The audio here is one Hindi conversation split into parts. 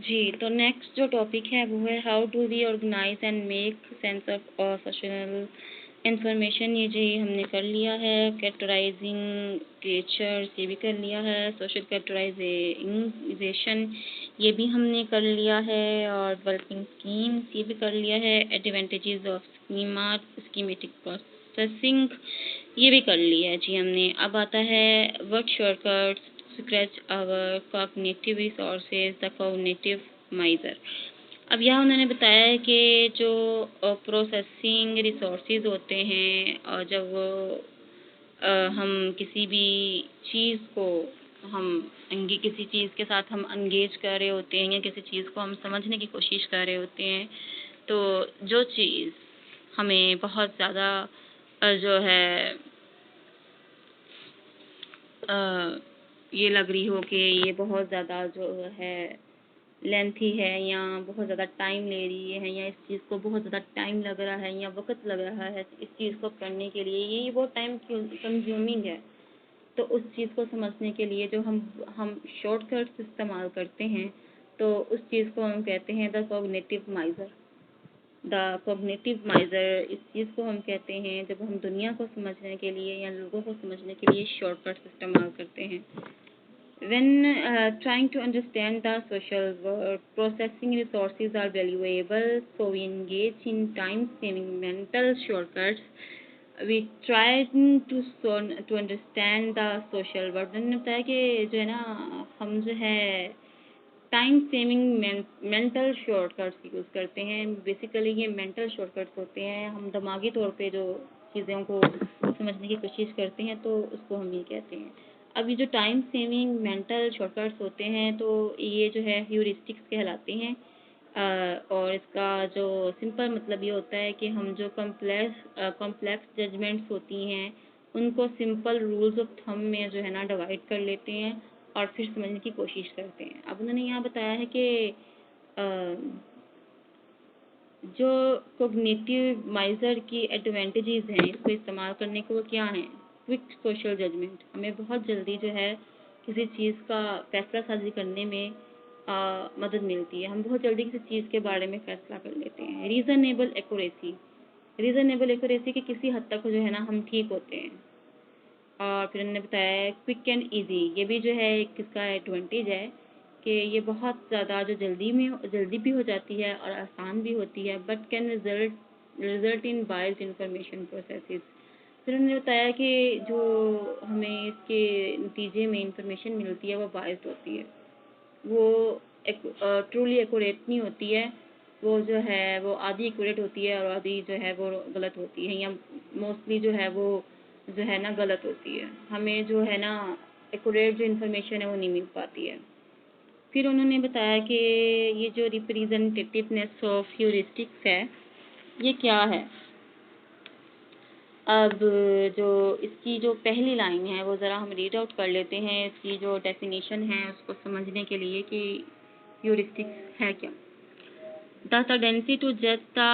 जी, तो नेक्स्ट जो टॉपिक है वो है how do we organise and make sense of social information. ये जी हमने कर लिया है। कैरेक्टराइजिंग क्रिएचर्स ये भी कर लिया है। सोशल कैरेक्टराइजेशन ये भी हमने कर लिया है। और डेवलपिंग स्कीम्स ये भी कर लिया है। Advantages of schema schematic processing ये भी कर लिया है जी हमने। अब आता है word shortcuts scratch our cognitive resources the cognitive miser. अब यहाँ उन्होंने बताया है कि जो प्रोसेसिंग रिसोर्सेज होते हैं और जब हम किसी भी चीज़ को हम किसी चीज़ के साथ हम एंगेज कर रहे होते हैं या किसी चीज़ को हम समझने की कोशिश कर रहे होते हैं, तो जो चीज़ हमें बहुत ज़्यादा जो है ये लग रही हो कि ये बहुत ज़्यादा जो है लेंथी है या बहुत ज़्यादा टाइम ले रही है या इस चीज़ को बहुत ज़्यादा टाइम लग रहा है या वक़्त लग रहा है इस चीज़ को करने के लिए, ये बहुत टाइम कंज्यूमिंग है। तो उस चीज़ को समझने के लिए जो हम शॉर्टकट्स इस्तेमाल करते हैं, तो उस चीज़ को हम कहते हैं द कॉग्निटिव माइज़र। द कॉग्निटिव माइज़र इस चीज़ को हम कहते हैं जब हम दुनिया को समझने के लिए या लोगों को समझने के लिए शॉर्टकट्स इस्तेमाल करते हैं। When trying to understand the social world, processing resources are valuable, so we engage in time-saving mental shortcuts. We try to understand the social world. मैंने बताया कि जो है ना हम जो है time saving mental shortcuts use करते हैं। बेसिकली ये मेंटल शॉर्टकट्स होते हैं, हम दिमागी तौर पे जो चीज़ों को समझने की कोशिश करते हैं तो उसको हम ये कहते हैं। अब ये जो टाइम सेविंग मेंटल शॉर्टकट्स होते हैं तो ये जो है ह्यूरिस्टिक्स कहलाते हैं। और इसका जो सिंपल मतलब ये होता है कि हम जो कॉम्प्लेक्स जजमेंट्स होती हैं उनको सिंपल रूल्स ऑफ थंब में जो है ना डिवाइड कर लेते हैं और फिर समझने की कोशिश करते हैं। अब उन्होंने यहाँ बताया है कि जो कॉग्निटिव माइजर की एडवांटेजेस हैं इसको इस्तेमाल करने के वो क्या हैं। क्विक सोशल जजमेंट, हमें बहुत जल्दी जो है किसी चीज़ का फैसला साजी करने में मदद मिलती है। हम बहुत जल्दी किसी चीज़ के बारे में फैसला कर लेते हैं। रीज़नेबल एक्यूरेसी, रीज़नेबल एक्यूरेसी के किसी हद तक जो है ना हम ठीक होते हैं। और फिर उन्होंने बताया है क्विक एंड इजी, ये भी जो है एक इसका एडवांटेज है कि ये बहुत ज़्यादा जो जल्दी भी हो जाती है और आसान भी होती है, but can result in biased information processes. फिर उन्होंने बताया कि जो हमें इसके नतीजे में इंफॉर्मेशन मिलती है वो बायस्ड होती है, वो ट्रूली एक्यूरेट नहीं होती है। वो जो है वो आधी एक्यूरेट होती है और आधी जो है वो गलत होती है या मोस्टली जो है वो जो है ना गलत होती है। हमें जो है ना एक्यूरेट जो इन्फॉर्मेशन है वो नहीं मिल पाती है। फिर उन्होंने बताया कि ये जो रिप्रेजेंटेटिवनेस ऑफ ह्यूरिस्टिक्स है ये क्या है। अब जो इसकी जो पहली लाइन है वो ज़रा हम रीड आउट कर लेते हैं, इसकी जो डेफिनेशन है उसको समझने के लिए कि ह्यूरिस्टिक्स है क्या। The tendency to judge the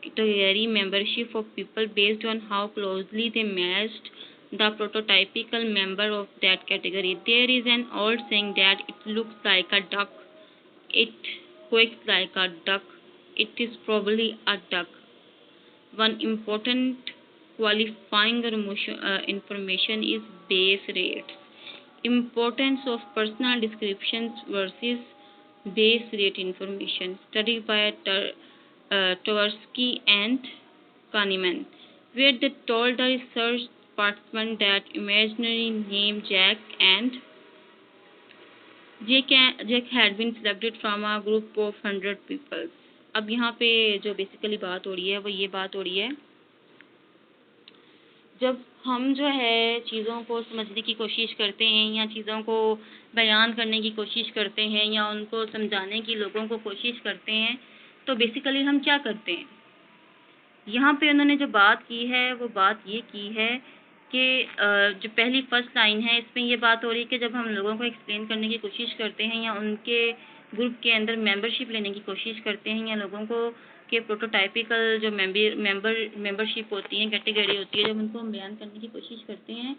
category membership of people based on how closely they matched the prototypical member of that category. There is an old saying that it looks like a duck, it quakes like a duck, it is probably a duck. One important qualifying information is base rates. Importance of personal descriptions versus base rate information. Study by Tversky and Kahneman, where they told the research participants that imaginary name Jack had been selected from a group of 100 people. अब यहाँ पे जो बेसिकली बात हो रही है वो ये बात हो रही है, जब हम जो है चीज़ों को समझने की कोशिश करते हैं या चीज़ों को बयान करने की कोशिश करते हैं या उनको समझाने की लोगों को कोशिश करते हैं, तो बेसिकली हम क्या करते हैं। यहाँ पे उन्होंने जो बात की है वो बात ये की है कि जो पहली फर्स्ट लाइन है इसमें ये बात हो रही है कि जब हम लोगों को एक्सप्लेन करने की कोशिश करते हैं या उनके ग्रुप के अंदर मेंबरशिप लेने की कोशिश करते हैं या लोगों को के प्रोटोटाइपिकल जो मेंबरशिप होती है, कैटेगरी होती है, जब उनको हम बयान करने की कोशिश करते हैं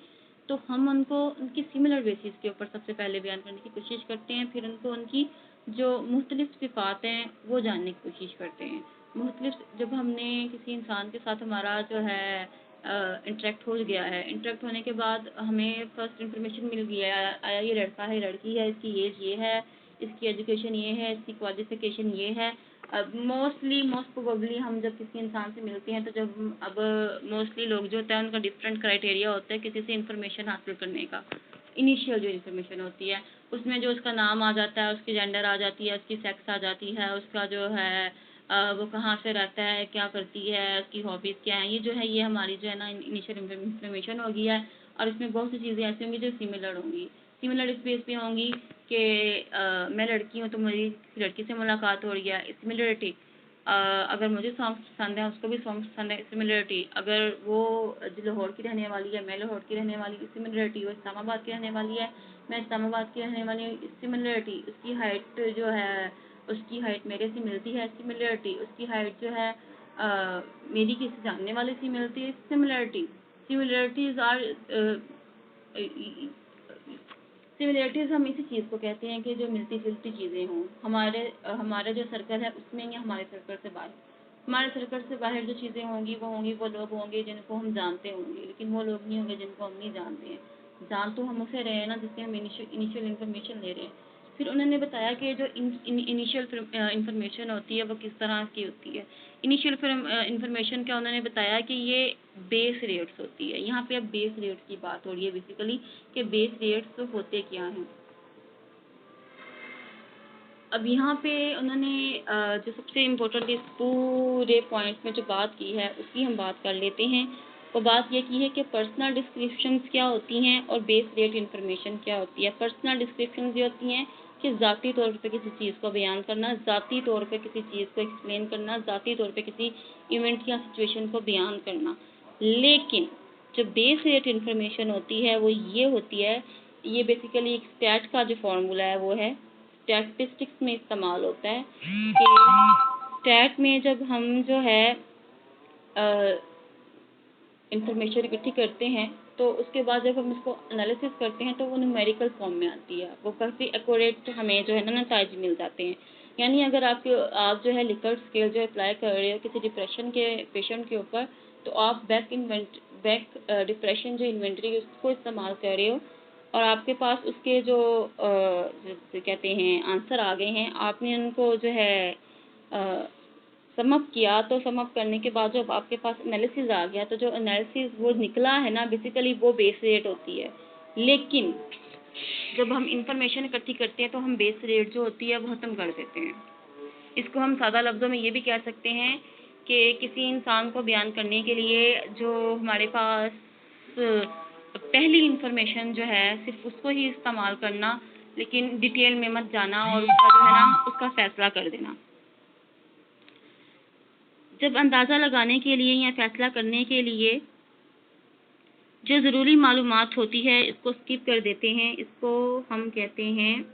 तो हम उनको उनकी सिमिलर बेसिस के ऊपर सबसे पहले बयान करने की कोशिश करते हैं, फिर उनको उनकी जो मुख्तलिफ सिफ़ात हैं वो जानने की कोशिश करते हैं। मुख्तलिफ जब हमने किसी इंसान के साथ हमारा जो है इंटरेक्ट हो गया है, इंटरेक्ट होने के बाद हमें फ़र्स्ट इन्फॉर्मेशन मिल गई है, आया ये लड़का है, लड़की है, इसकी एज ये है, इसकी एजुकेशन ये है, इसकी क्वालिफ़िकेशन ये है। अब मोस्ट प्रोबेबली हम जब किसी इंसान से मिलते हैं तो जब अब मोस्टली लोग जो होता है उनका डिफरेंट क्राइटेरिया होता है किसी से इन्फॉर्मेशन हासिल करने का। इनिशियल जो इन्फॉर्मेशन होती है उसमें जो उसका नाम आ जाता है, उसकी जेंडर आ जाती है, उसकी सेक्स आ जाती है, उसका जो है वो कहाँ से रहता है, क्या करती है, उसकी हॉबीज़ क्या हैं, ये जो है ये हमारी जो है ना इनिशियल इन्फॉर्मेशन होगी है। और इसमें बहुत सी चीज़ें ऐसी होंगी जो सिमिलर होंगी। सिमिलर इस बेस पे होंगी कि मैं लड़की हूँ तो मेरी किसी लड़की से मुलाकात हो रही है, सिमिलरिटी। अगर मुझे सॉन्ग्स पसंद है, उसको भी सॉन्ग्स पसंद है, सिमिलरिटी। अगर वो लाहौर की रहने वाली है, मैं लाहौर की रहने वाली हूँ, सिमिलरिटी। वो इस्लामाबाद की रहने वाली है, मैं इस्लामाबाद की रहने वाली हूँ, सिमिलरिटी। उसकी हाइट जो है, उसकी हाइट मेरे से मिलती है, सिमिलरिटी। उसकी हाइट जो है मेरी किसी जानने वाले से मिलती है, सिमिलरिटी। सिमिलरिटीज़ आर सिमिलरिटीज़ हम इसी चीज़ को कहते हैं कि जो मिलती-जुलती चीज़ें हों। हमारा जो सर्कल है उसमें या हमारे सर्कल से बाहर। हमारे सर्कल से बाहर जो चीज़ें होंगी वो लोग होंगे जिनको हम जानते होंगे, लेकिन वो लोग नहीं होंगे जिनको हम नहीं जानते हैं। जान तो हम उसे रहे हैं ना जिससे हम इनिशियल इन्फॉर्मेशन ले रहे हैं। फिर उन्होंने बताया कि जो इनिशियल इन्फॉर्मेशन होती है वो किस तरह की होती है। इनिशियल इन्फॉर्मेशन क्या उन्होंने बताया कि ये बेस रेट्स होती है। यहाँ पे अब बेस रेट्स की बात हो रही है बेसिकली कि बेस रेट्स होते क्या हैं। अब यहाँ पे उन्होंने जो सबसे इम्पोर्टेंट इस पूरे पॉइंट में जो बात की है उसकी हम बात कर लेते हैं। वो बात ये की है कि पर्सनल डिस्क्रिप्शंस क्या होती हैं और बेस रेट इन्फॉर्मेशन क्या होती है। पर्सनल डिस्क्रिप्शंस ये होती हैं कि ज़ाती तौर पे किसी चीज़ को बयान करना, ज़ाती तौर पे किसी चीज़ को एक्सप्लेन करना, ज़ाती तौर पे किसी इवेंट या सिचुएशन को बयान करना। लेकिन जो बेस रेट इन्फॉर्मेशन होती है वो ये होती है, ये बेसिकली एक स्टैट का जो फॉर्मूला है वो है, स्टैटिस्टिक्स में इस्तेमाल होता है कि स्टैट में जब हम जो है इंफॉर्मेशन इकट्ठी करते हैं तो उसके बाद जब हम इसको एनालिसिस करते हैं तो वो न्यूमेरिकल फॉर्म में आती है। वो काफ़ी एक्यूरेट हमें जो है ना नताइज मिल जाते हैं। यानी अगर आप जो है लिकर्ट स्केल जो अप्लाई कर रहे हो किसी डिप्रेशन के पेशेंट के ऊपर, तो आप बैक डिप्रेशन जो इन्वेंट्री उसको इस्तेमाल कर रहे हो और आपके पास उसके जो कहते हैं आंसर आ गए हैं, आपने उनको जो है सम अप किया, तो सम अप करने के बाद जब आपके पास एनालिसिस आ गया तो जो एनालिसिस वो निकला है ना बेसिकली वो बेस रेट होती है। लेकिन जब हम इंफॉर्मेशन इकट्ठी करते हैं तो हम बेस रेट जो होती है वो ख़त्म कर देते हैं। इसको हम सादा लफ्ज़ों में ये भी कह सकते हैं कि किसी इंसान को बयान करने के लिए जो हमारे पास पहली इंफॉर्मेशन जो है सिर्फ उसको ही इस्तेमाल करना, लेकिन डिटेल में मत जाना और उसका जो है ना उसका फैसला कर देना। जब अंदाज़ा लगाने के लिए या फैसला करने के लिए जो ज़रूरी मालूमात होती है इसको स्किप कर देते हैं, इसको हम कहते हैं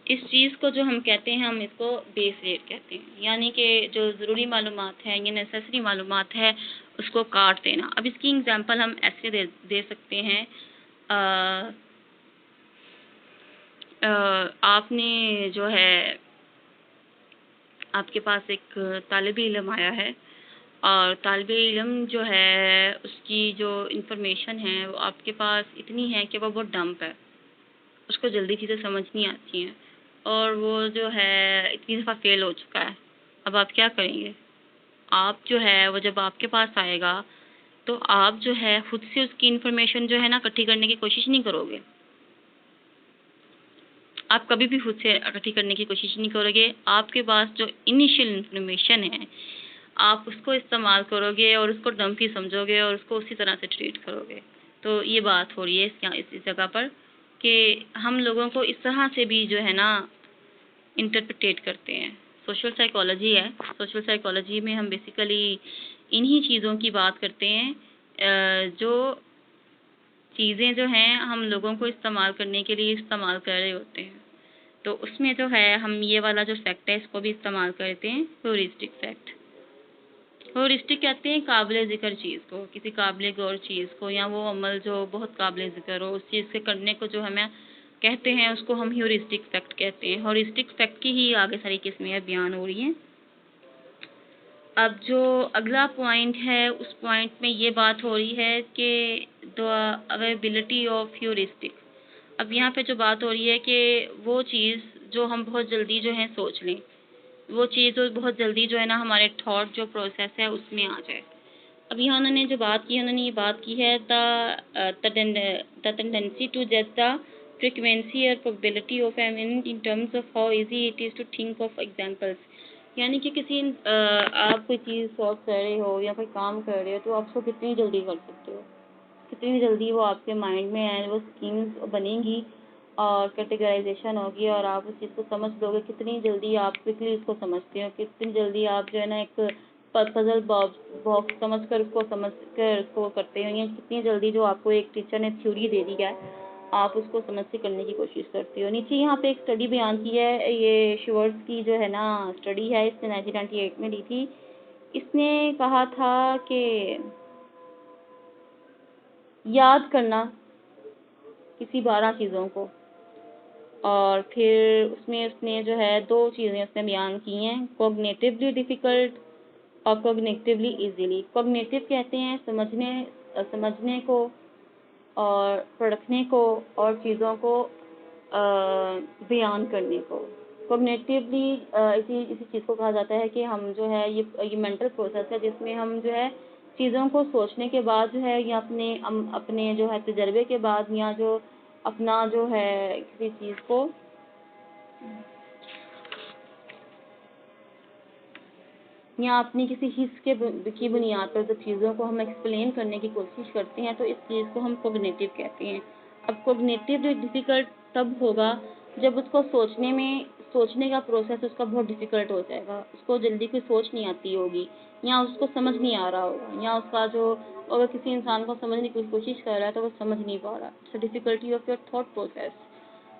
इस चीज़ को जो हम कहते हैं हम इसको बेस रेट कहते हैं। यानी कि जो ज़रूरी मालूमात है या नेसेसरी मालूमात है उसको काट देना। अब इसकी एग्जांपल हम ऐसे दे सकते हैं, आपने जो है आपके पास एक तालिब इल्म आया है और तालिब इल्म जो है उसकी जो इन्फॉर्मेशन है वो आपके पास इतनी है कि वो बहुत डम्प है, उसको जल्दी चीज़ें समझ नहीं आती हैं और वो जो है इतनी दफ़ा फेल हो चुका है। अब आप क्या करेंगे? आप जो है वो जब आपके पास आएगा तो आप जो है खुद से उसकी इन्फॉर्मेशन जो है ना इकट्ठी करने की कोशिश नहीं करोगे। आप कभी भी खुद से इकट्ठी करने की कोशिश नहीं करोगे। आपके पास जो इनिशियल इन्फॉर्मेशन है आप उसको इस्तेमाल करोगे और उसको डंप ही समझोगे और उसको उसी तरह से ट्रीट करोगे। तो ये बात हो रही है इस जगह पर कि हम लोगों को इस तरह से भी जो है ना इंटरप्रिटेट करते हैं। सोशल साइकोलॉजी है, सोशल साइकोलॉजी में हम बेसिकली इन्हीं चीज़ों की बात करते हैं जो चीज़ें जो हैं हम लोगों को इस्तेमाल करने के लिए इस्तेमाल कर रहे होते हैं। तो उसमें जो है हम ये वाला जो फैक्ट है इसको भी इस्तेमाल करते हैं, ह्यूरिस्टिक फैक्ट। ह्यूरिस्टिक कहते हैं काबिल ज़िक्र चीज़ को, किसी काबिल गौर चीज़ को, या वो अमल जो बहुत काबिल ज़िक्र हो, उस चीज़ के करने को जो हमें कहते हैं उसको हम ह्यूरिस्टिक फैक्ट कहते हैं। ह्यूरिस्टिक फैक्ट की ही आगे सारी किस्में बयान हो रही हैं। अब जो अगला पॉइंट है उस पॉइंट में ये बात हो रही है कि द अवेलेबिलिटी ऑफ ह्यूरिस्टिक। अब यहाँ पे जो बात हो रही है कि वो चीज़ जो हम बहुत जल्दी जो है सोच लें, वो चीज़ जो बहुत जल्दी जो है ना हमारे थॉट जो प्रोसेस है उसमें आ जाए। अब यहाँ उन्होंने जो बात की है, उन्होंने ये बात की है द टेंडेंसी टू जज द फ्रीक्वेंसी और probability of an in terms of how easy it is to think of examples. यानी कि किसी आप कोई चीज़ सॉल्व कर रहे हो या कोई काम कर रहे हो तो आप उसको कितनी जल्दी कर सकते हो, कितनी जल्दी वो आपके माइंड में है, वो स्कीम्स बनेंगी और कैटेगराइजेशन होगी और आप उस चीज़ को समझ लोगे। कितनी जल्दी आप क्विकली उसको समझते हो, कितनी जल्दी आप जो है ना एक पजल बॉक्स समझ कर उसको करते हो, या कितनी जल्दी जो आपको एक टीचर ने थ्योरी दे दी है आप उसको समझ से करने की कोशिश करते हो। नीचे यहाँ पे एक स्टडी बयान की है, ये शिवर्ट्स की जो है ना स्टडी है, इसने 1998 में दी थी। इसने कहा था कि याद करना किसी 12 चीज़ों को, और फिर उसमें उसने जो है 2 चीज़ें उसने बयान की हैं, कॉग्निटिवली डिफ़िकल्ट और कॉग्निटिवली इजीली। कॉग्निटिव कहते हैं समझने को और परखने को और चीज़ों को बयान करने को। कॉग्निटिवली इसी चीज़ को कहा जाता है कि हम जो है ये मेंटल प्रोसेस है जिसमें हम जो है चीज़ों को सोचने के बाद जो है या अपने जो है तजर्बे के बाद या जो अपना जो है किसी चीज़ को या अपनी किसी हिस्स की बुनियाद पर जब चीज़ों को हम एक्सप्लेन करने की कोशिश करते हैं तो इस चीज़ को हम कॉग्निटिव कहते हैं। अब कॉग्निटिव डिफ़िकल्ट तब होगा जब उसको सोचने का प्रोसेस उसका बहुत डिफ़िकल्ट हो जाएगा, उसको जल्दी कोई सोच नहीं आती होगी या उसको समझ नहीं आ रहा होगा, या उसका जो अगर किसी इंसान को समझने की कोशिश कर रहा है तो वो समझ नहीं पा रहा। It's difficulty of your thought process.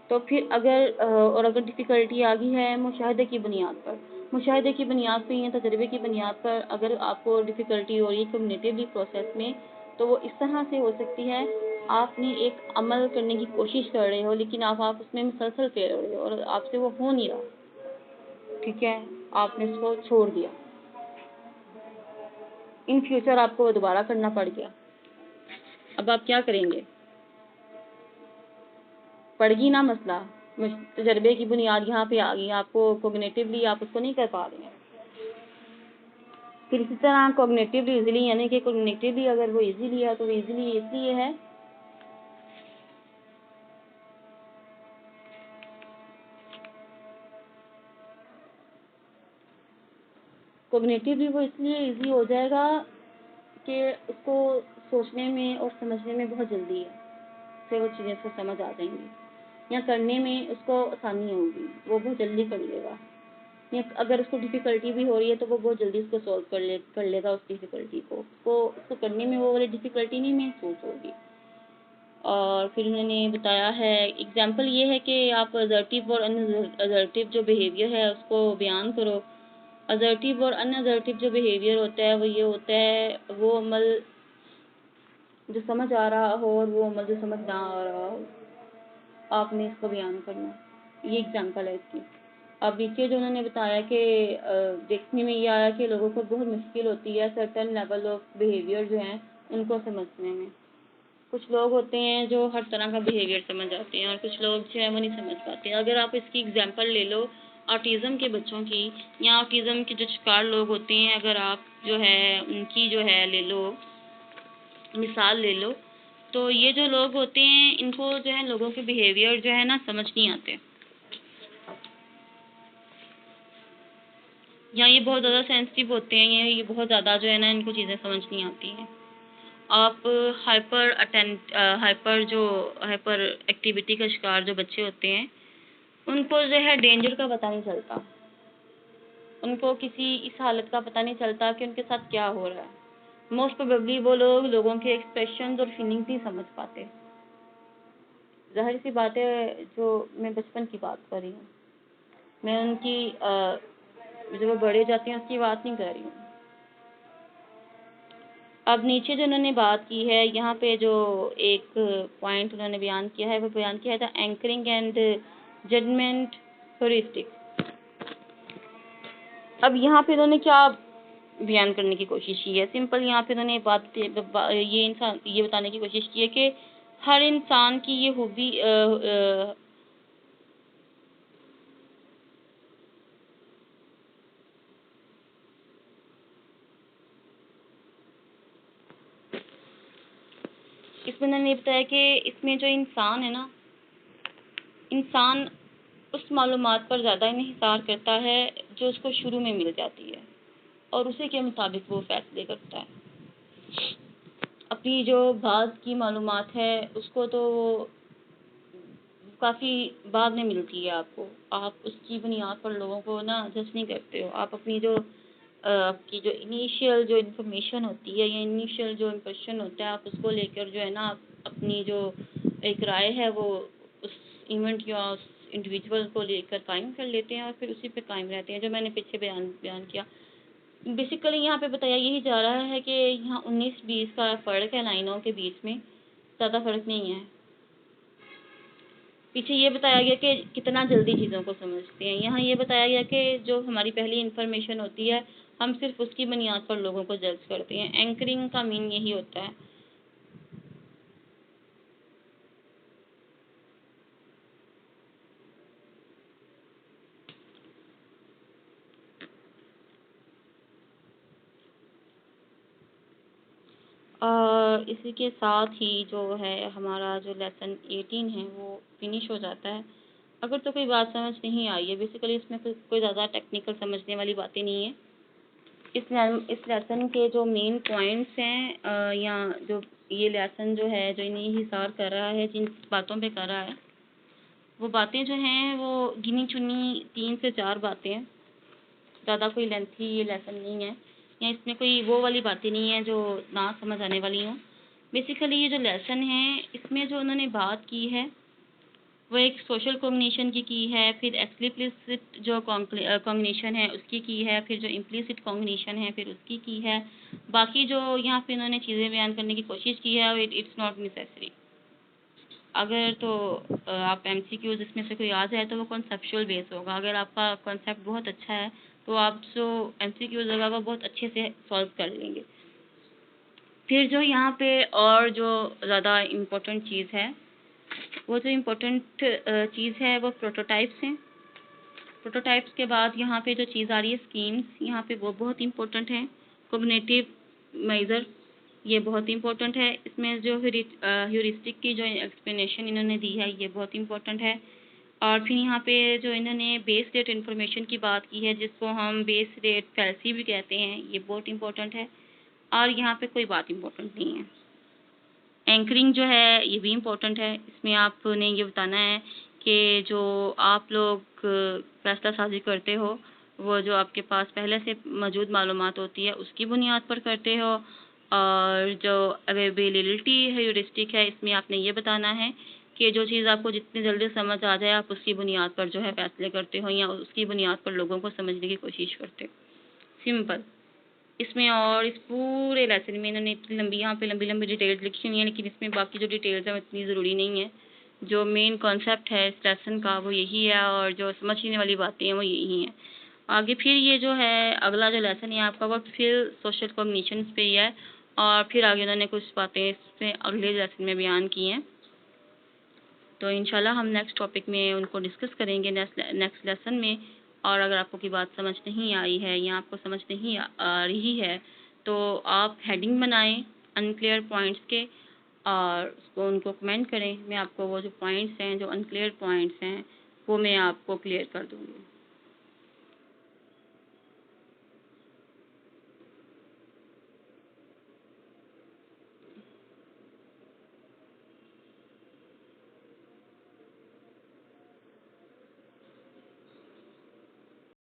तो फिर अगर डिफ़िकल्टी आ गई है मुशाहिदे की बुनियाद पे या तजर्बे की बुनियाद पर अगर आपको डिफ़िकल्टी हो रही है कॉग्निटिवली प्रोसेस में, तो वो इस तरह से हो सकती है, आपने एक अमल करने की कोशिश कर रहे हो लेकिन आप उसमें मुसलसल फेल हो रहे हो और आपसे वो हो नहीं रहा, ठीक है, आपने उसको छोड़ दिया, इन फ्यूचर आपको वो दोबारा करना पड़ गया। अब आप क्या करेंगे? पड़गी ना मसला, तजर्बे की बुनियाद यहाँ पे आ गई, आपको कॉग्निटिवली आप उसको नहीं कर पा रहे हैं। फिर इसी तरह कॉग्निटिवली इजीली, यानी कि कॉग्निटिवली अगर वो इजीली है तो इजीली इसलिए है कॉग्निटिवली वो इसलिए इजी हो जाएगा कि उसको सोचने में और समझने में बहुत जल्दी है, से वो चीज़ें उसको समझ आ जाएंगी, या करने में उसको आसानी होगी, वो बहुत जल्दी कर लेगा। या अगर उसको डिफ़िकल्टी भी हो रही है तो वो बहुत जल्दी उसको सॉल्व कर लेगा उस डिफ़िकल्टी को, उसको करने में वो वाली डिफ़िकल्टी नहीं महसूस होगी। और फिर उन्होंने बताया है एग्जांपल ये है कि आप असर्टिव और अनअसर्टिव जो बिहेवियर है उसको बयान करो। असर्टिव और अनअसर्टिव जो बिहेवियर होता है वो ये होता है, वो अमल जो समझ आ रहा हो और वो अमल जो समझ ना आ रहा हो, आपने इसको बयान करना। ये एग्जांपल है इसकी। अब नीचे जो उन्होंने बताया कि देखने में ये आया कि लोगों को बहुत मुश्किल होती है सर्टेन लेवल ऑफ बिहेवियर जो हैं उनको समझने में। कुछ लोग होते हैं जो हर तरह का बिहेवियर समझ आते हैं और कुछ लोग जो है वो नहीं समझ पाते। अगर आप इसकी एग्जांपल ले लो ऑटिज़म के बच्चों की, या ऑटिज़म के जो शिकार लोग होते हैं, अगर आप जो है उनकी जो है ले लो मिसाल ले लो, तो ये जो लोग होते हैं इनको जो है लोगों के बिहेवियर जो है ना समझ नहीं आते, या ये बहुत ज़्यादा सेंसिटिव होते हैं, ये बहुत ज़्यादा जो है ना इनको चीज़ें समझ नहीं आती हैं। आप हाइपर एक्टिविटी का शिकार जो बच्चे होते हैं उनको जो है डेंजर का पता नहीं चलता, उनको किसी इस हालत का पता नहीं चलता कि उनके साथ क्या हो रहा है। मोस्ट प्रोबेबली वो लोगों के एक्सप्रेशंस और फीलिंग्स नहीं समझ पाते। ज़ाहिर सी बात है, जो मैं बचपन की बात कर रही हूँ, मैं उनकी जब वो बड़े जाते हैं उसकी बात नहीं कर रही हूँ। अब नीचे जो उन्होंने बात की है, यहाँ पे जो एक पॉइंट उन्होंने बयान किया है, वो बयान किया था एंकरिंग एंड जजमेंट ह्यूरिस्टिक। अब यहाँ पे उन्होंने क्या बयान करने की कोशिश की है? सिंपल यहाँ पे उन्होंने ये बताने की कोशिश की है कि हर इंसान की ये खूबी इसमें उन्होंने ये बताया कि इसमें जो इंसान है ना, इंसान उस मालूमात पर ज़्यादा इन्हिसार करता है जो उसको शुरू में मिल जाती है, और उसी के मुताबिक वो फैसले करता है। अपनी जो बाद की मालूमात है उसको तो काफ़ी बाद में मिलती है आपको, आप उसकी बुनियाद पर लोगों को ना जज नहीं करते हो। आप अपनी जो आपकी जो इनिशियल जो इन्फॉर्मेशन होती है या इनिशियल जो इम्प्रेशन होता है, आप उसको लेकर जो है ना, आप अपनी जो एक राय है वो उस इवेंट या उस इंडिविजुअल को लेकर कायम कर लेते हैं और फिर उसी पे कायम रहते हैं, जो मैंने पीछे बयान किया। बेसिकली यहाँ पे बताया यही जा रहा है कि यहाँ 19-20 का फ़र्क है लाइनों के बीच में, ज़्यादा फ़र्क नहीं है। पीछे ये बताया गया कि कितना जल्दी चीज़ों को समझते हैं। यहाँ ये बताया गया कि जो हमारी पहली इन्फॉर्मेशन होती है, हम सिर्फ उसकी बुनियाद पर लोगों को जज करते हैं। एंकरिंग का मीन यही होता है। और इसी के साथ ही जो है हमारा जो लेसन 18 है वो फिनिश हो जाता है। अगर तो कोई बात समझ नहीं आई है, बेसिकली इसमें कोई ज़्यादा टेक्निकल समझने वाली बातें नहीं है। इस लेसन के जो मेन पॉइंट्स हैं, या जो ये लेसन जो है जो इन्हें हिसार कर रहा है, जिन बातों पे कर रहा है, वो बातें जो हैं वो गिनी चुनी 3 से 4 बातें हैं। ज़्यादा कोई लेंथी ये लेसन नहीं है, या इसमें कोई वो वाली बातें नहीं है जो ना समझ आने वाली हों। बेसिकली ये जो लेसन है, इसमें जो उन्होंने बात की है वो एक सोशल कॉग्निशन की है, फिर एक्सप्लिसिट जो कॉग्निशन है उसकी की है, फिर जो इम्प्लिसिट कॉग्निशन है फिर उसकी की है। बाकी जो यहाँ पे उन्होंने चीज़ें बयान करने की कोशिश की है, इट्स नॉट नेसेसरी। अगर तो आप एमसीक्यूज इसमें से कोई आ जाए तो वो कॉन्सेप्चुअल बेस होगा। अगर आपका कॉन्सेप्ट बहुत अच्छा है तो आप जो एमसीक्यूज होगा वो बहुत अच्छे से सॉल्व कर लेंगे। फिर जो यहाँ पे और जो ज़्यादा इम्पोर्टेंट चीज़ है, वो जो इम्पोर्टेंट चीज़ है वो प्रोटोटाइप्स हैं। प्रोटोटाइप्स के बाद यहाँ पे जो चीज़ आ रही है स्कीम्स, यहाँ पे वो बहुत इम्पोर्टेंट है। कोग्निटिव मेजर, ये बहुत इम्पोर्टेंट है। इसमें जो ह्यूरिस्टिक की जो एक्सप्लेनेशन इन्होंने दी है ये बहुत इम्पोर्टेंट है। और फिर यहाँ पे जो इन्होंने बेस रेट इन्फॉर्मेशन की बात की है, जिसको हम बेस रेट फैल्सी भी कहते हैं, ये बहुत इम्पोर्टेंट है। और यहाँ पे कोई बात इम्पोर्टेंट नहीं है। एंकरिंग जो है ये भी इम्पोर्टेंट है। इसमें आपने ये बताना है कि जो आप लोग फैसला साजी करते हो, वो जो आपके पास पहले से मौजूद मालूमात होती है उसकी बुनियाद पर करते हो। और जो अवेलेबिलिटी ह्यूरिस्टिक है, इसमें आपने ये बताना है कि जो चीज़ आपको जितनी जल्दी समझ आ जाए आप उसकी बुनियाद पर जो है फैसले करते हो, या उसकी बुनियाद पर लोगों को समझने की कोशिश करते हो। सिंपल। इसमें और इस पूरे लेसन में इन्होंने इतनी लंबी, यहाँ पे लंबी लंबी डिटेल्स लिखी हुई हैं, लेकिन इसमें बाकी जो डिटेल्स हैं वो इतनी ज़रूरी नहीं है। जो मेन कॉन्सेप्ट है इस लेसन का वो यही है, और जो समझने वाली बातें हैं वो यही हैं। आगे फिर ये जो है अगला जो लेसन है आपका वो फिर सोशल कॉग्निशंस पे ही है, और फिर आगे उन्होंने कुछ बातें इसमें अगले लेसन में बयान की हैं। तो इंशाल्लाह हम नेक्स्ट टॉपिक में उनको डिस्कस करेंगे नेक्स्ट लेसन में। और अगर आपको की बात समझ नहीं आई है या आपको समझ नहीं आ रही है तो आप हेडिंग बनाएं अनक्लियर पॉइंट्स के, और उसको उनको कमेंट करें। मैं आपको वो जो पॉइंट्स हैं, जो अनक्लियर पॉइंट्स हैं, वो मैं आपको क्लियर कर दूँगी।